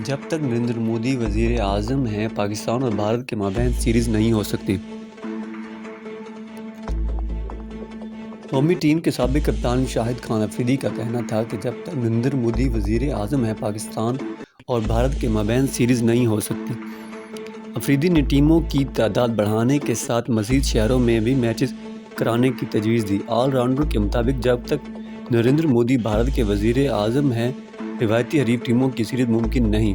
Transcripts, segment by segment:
جب تک نریندر مودی وزیر اعظم ہیں پاکستان اور بھارت کے مابین سیریز نہیں ہو سکتی۔ قومی ٹیم کے سابق کپتان شاہد خان افریدی کا کہنا تھا کہ جب تک نریندر مودی وزیر اعظم ہیں پاکستان اور بھارت کے مابین سیریز نہیں ہو سکتی۔ افریدی نے ٹیموں کی تعداد بڑھانے کے ساتھ مزید شہروں میں بھی میچز کرانے کی تجویز دی۔ آل راؤنڈر کے مطابق جب تک نریندر مودی بھارت کے وزیر اعظم ہیں روایتی حریف ٹیموں کی سیریز ممکن نہیں۔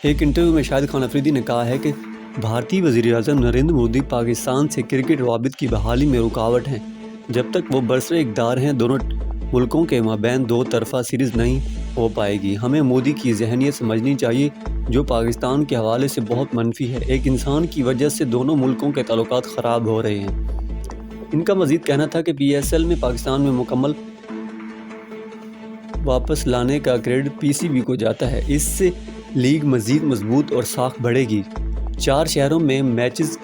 ایک انٹرویو میں شاہد خان افریدی نے کہا ہے کہ بھارتی وزیر اعظم نریندر مودی پاکستان سے کرکٹ روابط کی بحالی میں رکاوٹ ہیں۔ جب تک وہ برسر اقتدار ہیں دونوں ملکوں کے مابین دو طرفہ سیریز نہیں ہو پائے گی۔ ہمیں مودی کی ذہنیت سمجھنی چاہیے جو پاکستان کے حوالے سے بہت منفی ہے۔ ایک انسان کی وجہ سے دونوں ملکوں کے تعلقات خراب ہو رہے ہیں۔ ان کا مزید کہنا تھا کہ پی ایس ایل میں پاکستان میں مکمل واپس لانے کا کریڈٹ پی سی بی کو جاتا ہے۔ اس سے لیگ مزید مضبوط اور ساکھ بڑھے گی۔ 4 شہروں میں میچز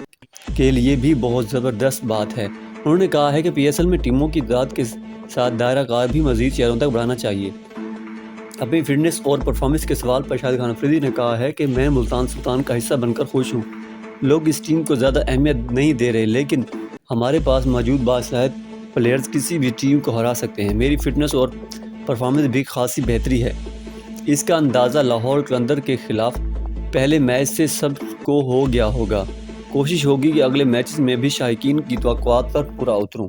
کے لیے بھی بہت زبردست بات ہے۔ انہوں نے کہا ہے کہ پی ایس ایل میں ٹیموں کی تعداد کے ساتھ دائرہ کار بھی مزید شہروں تک بڑھانا چاہیے۔ اپنی فٹنس اور پرفارمنس کے سوال پر شاہد خان افریدی نے کہا ہے کہ میں ملتان سلطان کا حصہ بن کر خوش ہوں۔ لوگ اس ٹیم کو زیادہ اہمیت نہیں دے رہے لیکن ہمارے پاس موجود باصلاحیت پلیئرز کسی بھی ٹیم کو ہرا سکتے ہیں۔ میری فٹنس اور پرفارمنس بھی خاصی بہتری ہے۔ اس کا اندازہ لاہور قلندر کے خلاف پہلے میچ سے سب کو ہو گیا ہوگا۔ کوشش ہوگی کہ اگلے میچز میں بھی شائقین کی توقعات پر پورا اتروں۔